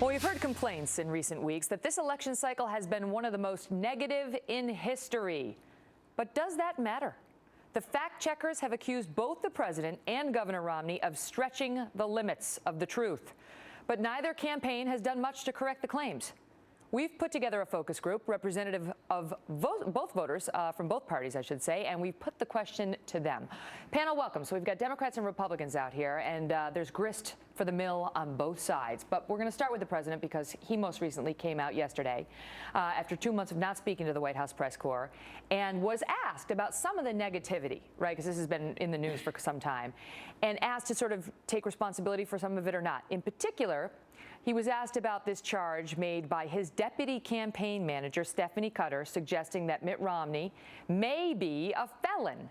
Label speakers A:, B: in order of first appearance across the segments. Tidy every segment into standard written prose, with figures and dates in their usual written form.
A: Well, we've heard complaints in recent weeks that this election cycle has been one of the most negative in history. But does that matter? The fact checkers have accused both the president and Governor Romney of stretching the limits of the truth. But neither campaign has done much to correct the claims. We've put together a focus group representative of both voters from both parties, I should say, and we've put the question to them. Panel, welcome. So we've got Democrats and Republicans out here, and there's grist for the mill on both sides. But we're going to start with the president because he most recently came out yesterday after 2 months of not speaking to the White House press corps and was asked about some of the negativity, right, because this has been in the news for some time, and asked to sort of take responsibility for some of it or not. In particular, he was asked about this charge made by his deputy campaign manager, Stephanie Cutter, suggesting that Mitt Romney may be a felon.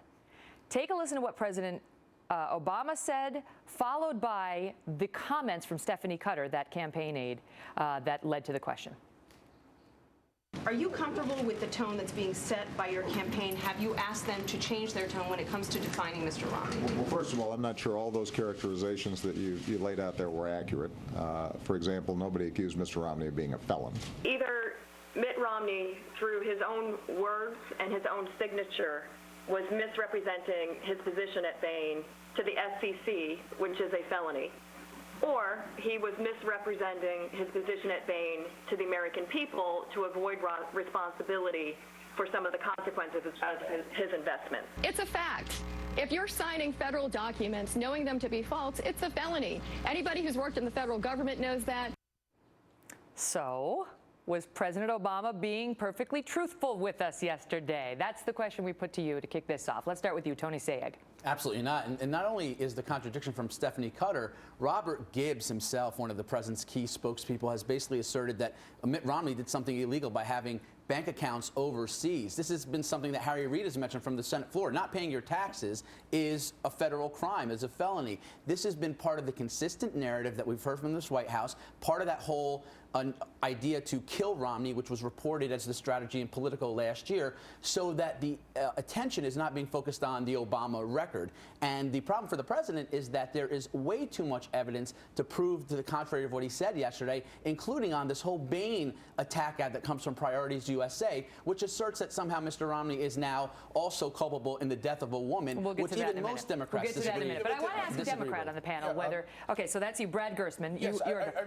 A: Take a listen to what President Obama said, followed by the comments from Stephanie Cutter, that campaign aide, that led to the question.
B: Are you comfortable with the tone that's being set by your campaign? Have you asked them to change their tone when it comes to defining Mr. Romney?
C: Well, first of all, I'm not sure all those characterizations that you laid out there were accurate. For example, nobody accused Mr. Romney of being a felon.
D: Either Mitt Romney, through his own words and his own signature, was misrepresenting his position at Bain to the SEC, which is a felony, or he was misrepresenting his position at Bain to the American people to avoid responsibility for some of the consequences of his investment. It's a fact. If you're signing federal documents knowing them to be false, it's a felony. Anybody who's worked in the federal government knows that.
A: So, was President Obama being perfectly truthful with us yesterday? That's the question we put to you to kick this off. Let's start with you, Tony Sayegh.
E: Absolutely not. And not only is the contradiction from Stephanie Cutter, Robert Gibbs himself, one of the president's key spokespeople, has basically asserted that Mitt Romney did something illegal by having bank accounts overseas. This has been something that Harry Reid has mentioned from the Senate floor. Not paying your taxes is a federal crime, is a felony. This has been part of the consistent narrative that we've heard from this White House, part of that whole idea to kill Romney, which was reported as the strategy in Politico last year, so that the attention is not being focused on the Obama record. And the problem for the president is that there is way too much evidence to prove to the contrary of what he said yesterday, including on this whole Bain attack ad that comes from Priorities USA, which asserts that somehow Mr. Romney is now also culpable in the death of a woman,
A: we'll get
E: which
A: to that
E: even
A: in a
E: most
A: minute.
E: Democrats
A: we'll get to that in a minute. But I want to ask a Democrat on the panel whether, okay, so that's you, Brad Gerstman.
F: Yes,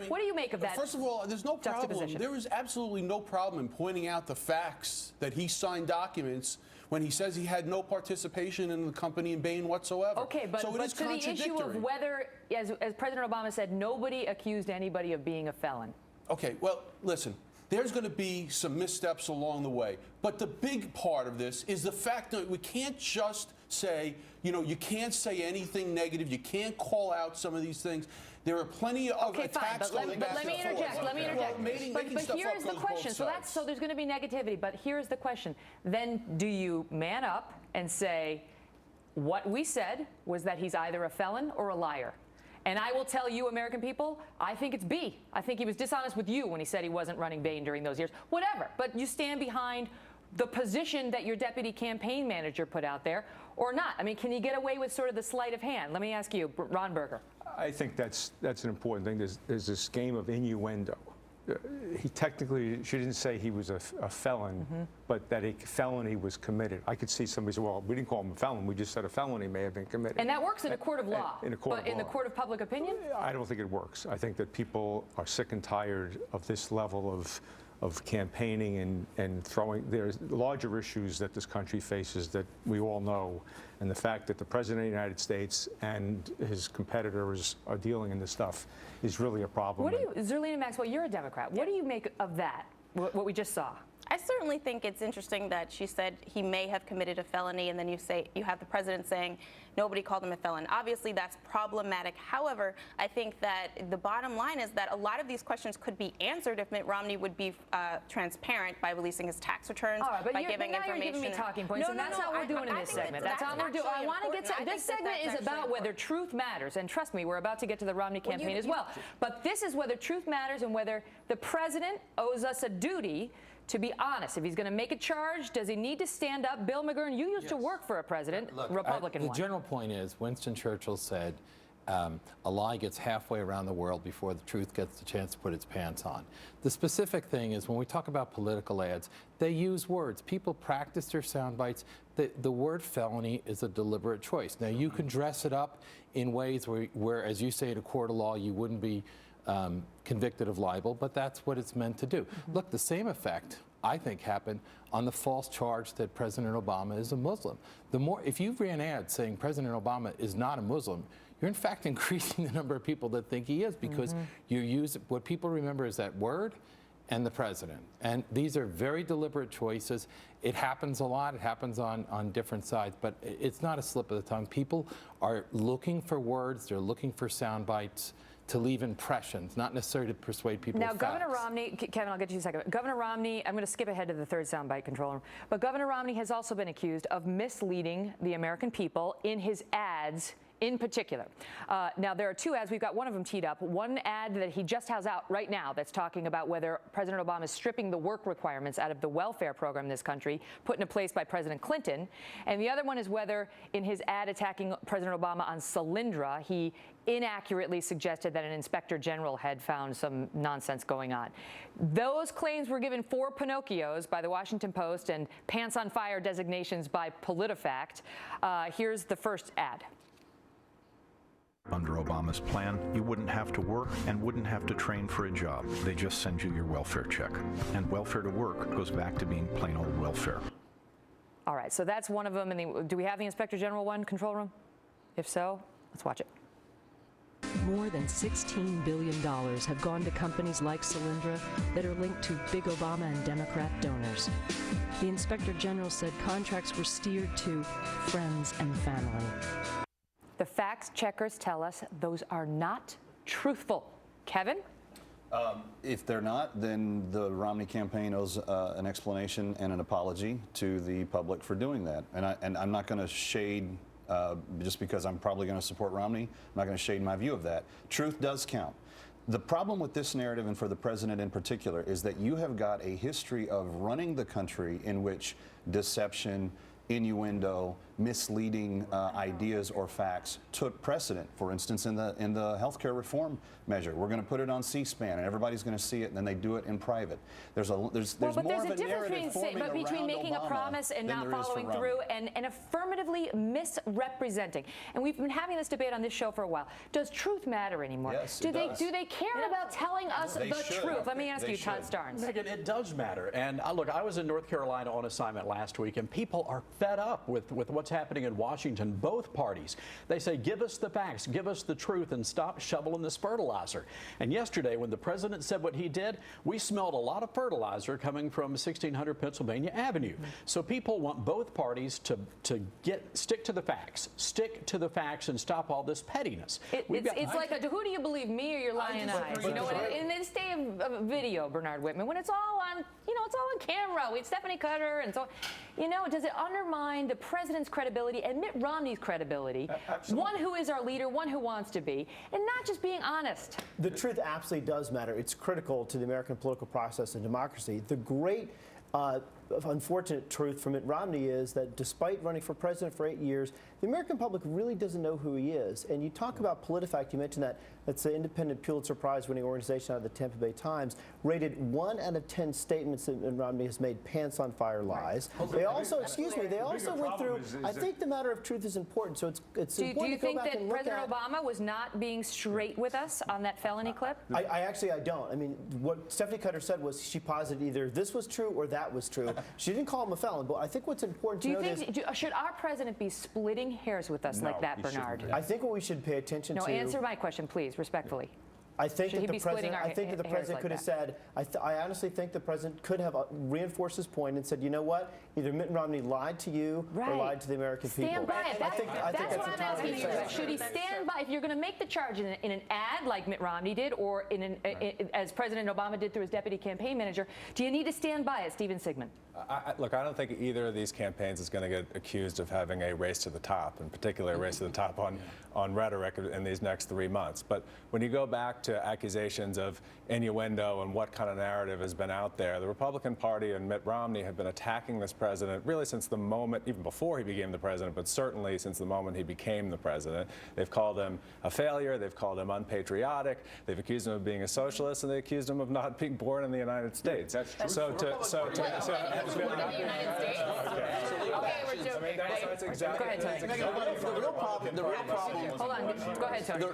A: What do you make of that?
F: First of all, there's no problem. There is absolutely no problem in pointing out the facts that he signed documents when he says he had no participation in the company in Bain whatsoever.
A: Okay, but,
F: so it is
A: to the issue of whether, as President Obama said, nobody accused anybody of being a felon.
F: Okay, well, listen. There's going to be some missteps along the way. But the big part of this is the fact that we can't just say, you know, you can't say anything negative. You can't call out some of these things. There are plenty of attacks going back and forth.
A: Let me interject. But here is the question. So there's going to be negativity. But here is the question. Then do you man up and say, what we said was that he's either a felon or a liar? And I will tell you, American people, I think it's B. I think he was dishonest with you when he said he wasn't running Bain during those years. Whatever. But you stand behind the position that your deputy campaign manager put out there or not. I mean, can you get away with sort of the sleight of hand? Let me ask you, Ron Berger.
G: I think that's an important thing. There's this game of innuendo. She didn't say he was a felon, but that a felony was committed. I could see somebody say, well, we didn't call him a felon. We just said a felony may have been committed.
A: And that works in a court of law.
G: In a court of law.
A: But in the court of public opinion?
G: I don't think it works. I think that people are sick and tired of this level of campaigning and throwing. There's larger issues that this country faces that we all know. And the fact that the President of the United States and his competitors are dealing in this stuff is really a problem.
A: What do you, Zerlina Maxwell, you're a Democrat. What do you make of that, what we just saw?
H: I certainly think it's interesting that she said he may have committed a felony, and then you have the president saying nobody called him a felon. Obviously, that's problematic. However, I think that the bottom line is that a lot of these questions could be answered if Mitt Romney would be transparent by releasing his tax returns, by giving information.
A: You're giving me talking points, and that's how we're doing in this segment. That's how we're doing. I want to get to this segment is about whether truth matters, and trust me, we're about to get to the Romney campaign as well. But this is whether truth matters and whether the president owes us a duty to be honest. If he's going to make a charge, does he need to stand up? Bill McGurn, you used to work for a president, Republican one.
I: The general point is Winston Churchill said, a lie gets halfway around the world before the truth gets the chance to put its pants on. The specific thing is when we talk about political ads, they use words. People practice their sound bites. The word felony is a deliberate choice. Now, you can dress it up in ways where, as you say, in a court of law, you wouldn't be convicted of libel, but that's what it's meant to do. Look, the same effect, I think, happened on the false charge that President Obama is a Muslim. If you ran ads saying President Obama is not a Muslim, you're in fact increasing the number of people that think he is, because you use what people remember is that word and the president. And these are very deliberate choices. It happens a lot. It happens on different sides, but it's not a slip of the tongue. People are looking for words. They're looking for sound bites to leave impressions, not necessarily to persuade people
A: Now,
I: of
A: Governor
I: facts.
A: Romney, Kevin, I'll get to you in a second. Governor Romney, I'm going to skip ahead to the third soundbite, controller, but Governor Romney has also been accused of misleading the American people in his ads in particular. Now, there are two ads. We've got one of them teed up. One ad that he just has out right now that's talking about whether President Obama is stripping the work requirements out of the welfare program in this country, put into place by President Clinton. And the other one is whether, in his ad attacking President Obama on Solyndra, he inaccurately suggested that an inspector general had found some nonsense going on. Those claims were given 4 Pinocchios by the Washington Post and pants on fire designations by PolitiFact. Here's the first ad.
J: Under Obama's plan, you wouldn't have to work and wouldn't have to train for a job. They just send you your welfare check. And welfare to work goes back to being plain old welfare.
A: All right, so that's one of them. And do we have the Inspector General one, control room? If so, let's watch it.
K: More than $16 billion have gone to companies like Solyndra that are linked to big Obama and Democrat donors. The Inspector General said contracts were steered to friends and family.
A: The fact checkers tell us those are not truthful. Kevin?
L: If they're not, then the Romney campaign owes an explanation and an apology to the public for doing that. And I'm not going to shade, just because I'm probably going to support Romney, I'm not going to shade my view of that. Truth does count. The problem with this narrative, and for the president in particular, is that you have got a history of running the country in which deception, innuendo, misleading ideas or facts took precedent. For instance, in the healthcare reform measure, we're going to put it on C-SPAN, and everybody's going to see it, and then they do it in private. There's more of a narrative forming
A: between making
L: around
A: a promise and
L: Obama
A: not
L: than
A: following
L: there is for
A: through
L: Romney.
A: and misrepresenting. And we've been having this debate on this show for a while. Does truth matter anymore?
L: Yes,
A: do
L: it
A: they
L: does.
A: do they care about telling us
L: They
A: the
L: should.
A: truth? Let me ask
L: They
A: you, Todd
L: should.
A: Starnes.
M: Megan, it does matter. And look, I was in North Carolina on assignment last week, and people are fed up with what's happening in Washington, both parties. They say, give us the facts, give us the truth, and stop shoveling this fertilizer. And yesterday, when the president said what he did, we smelled a lot of fertilizer coming from 1600 Pennsylvania Avenue. So people want both parties to stick to the facts, and stop all this pettiness.
A: It's like, who do you believe, me or your lying eyes? You know, in this day of video, Bernard Whitman, when it's all on, it's all on camera. We have Stephanie Cutter, and so, does it undermine the president's credibility and Mitt Romney's credibility?
N: Absolutely.
A: One who is our leader, one who wants to be, and not just being honest.
N: The truth absolutely does matter. It's critical to the American political process and democracy. The great unfortunate truth from Mitt Romney is that despite running for president for 8 years, the American public really doesn't know who he is. And you talk about PolitiFact, you mentioned that. That's the independent Pulitzer Prize-winning organization out of the Tampa Bay Times, rated 1 out of 10 statements that Mitt Romney has made pants-on-fire lies.
G: Right.
N: They also, they also went through, I think the matter of truth is important, so it's important to go back and look at.
A: Do you think that President Obama was not being straight with us on that felony clip?
N: I don't. I mean, what Stephanie Cutter said was she posited either this was true or that was true. She didn't call him a felon, but I think what's important to note is...
A: Should our president be splitting hairs with us like that, Bernard?
N: I think what we should pay attention to...
A: No, answer my question, please, respectfully.
N: I think
A: Should
N: that
A: he
N: the
A: be splitting
N: president.
A: our hairs like
N: could have
A: that?
N: said. I honestly think the president could have reinforced his point and said, you know what? Either Mitt Romney lied to you or lied to the American people.
A: Stand by it. That's what I'm asking you. Should he stand by? If you're going to make the charge in an ad like Mitt Romney did, or as President Obama did through his deputy campaign manager, do you need to stand by it, Stephen Sigmund?
O: Look, I don't think either of these campaigns is going to get accused of having a race to the top, in particular a race to the top on rhetoric in these next 3 months. But when you go back to accusations of innuendo and what kind of narrative has been out there, the Republican Party and Mitt Romney have been attacking this president really since the moment, even before he became the president, but certainly since the moment he became the president. They've called him a failure, they've called him unpatriotic, they've accused him of being a socialist, and they accused him of not being born in the United States.
G: That's true.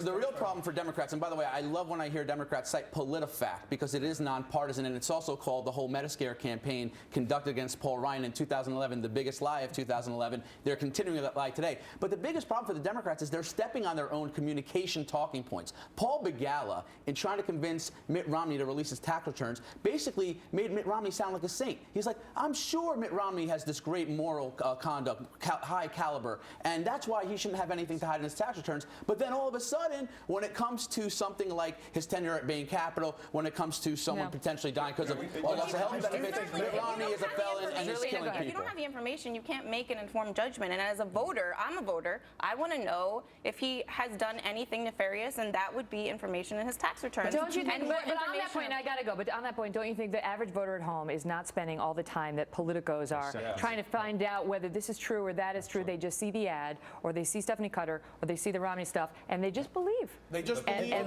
A: The real
E: problem for Democrats, and by the way, I love when I hear Democrats cite PolitiFact because it is nonpartisan, and it's also called the whole Metascare campaign conducted against Paul Ryan in 2011, the biggest lie of 2011. They're continuing that lie today. But the biggest problem for the Democrats is they're stepping on their own communication talking points. Paul Begala, in trying to convince Mitt Romney to release his tax returns, basically made Mitt Romney sound like a saint. He's like, I'm sure Mitt Romney has this great moral conduct, high caliber, and that's why he shouldn't have anything to hide in his tax returns. But then all of a sudden, when it comes to something like his tenure at Bain Capital, when it comes to someone potentially dying because of loss of health benefits, Mitt Romney is a felon and is killing people.
H: If you don't have the information, you can't make an informed judgment. And as a voter, I'm a voter, I want to know if he has done anything nefarious, and that would be information in his tax returns.
A: Don't you think, but on that point, I got to go, but on that point, don't you think the average voter at home is not spending all the time that politicos are trying to find out whether this is true or that is true? They just see the ad, or they see Stephanie Cutter, or they see the Romney stuff, and they just believe.
F: They just believe.
A: And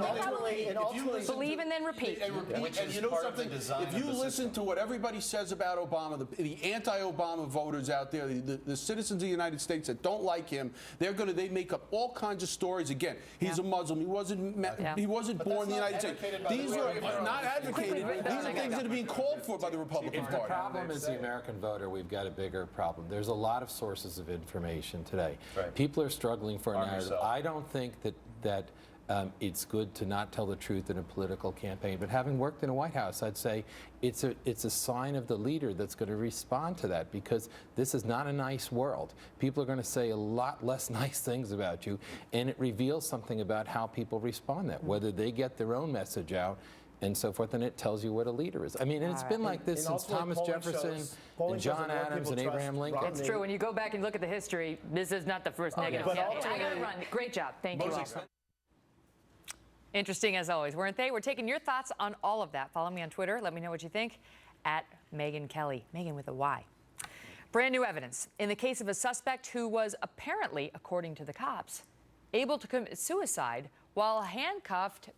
A: believe and then repeat.
F: And you know something? If you listen to what everybody says about Obama, the anti-Obama voters out there, the citizens of the United States that don't like him, they make up all kinds of stories. Again, he's a Muslim. He wasn't born in the United States. These are not advocated. These are things that are being called for by the Republican Party.
I: The problem is the American voter. We've got a bigger problem. There's a lot of sources of information today. Right. People are struggling for a narrative. I don't think that it's good to not tell the truth in a political campaign. But having worked in a White House, I'd say it's a sign of the leader that's going to respond to that, because this is not a nice world. People are going to say a lot less nice things about you, and it reveals something about how people respond to that, whether they get their own message out and so forth, and it tells you what a leader is. I mean, and it's been like this since Thomas Jefferson and John Adams and Abraham Lincoln.
A: It's true. When you go back and look at the history, this is not the first negative. I got to run. Great job. Thank you all. Interesting as always, weren't they? We're taking your thoughts on all of that. Follow me on Twitter. Let me know what you think at Megyn Kelly. Megyn with a Y. Brand new evidence in the case of a suspect who was apparently, according to the cops, able to commit suicide while handcuffed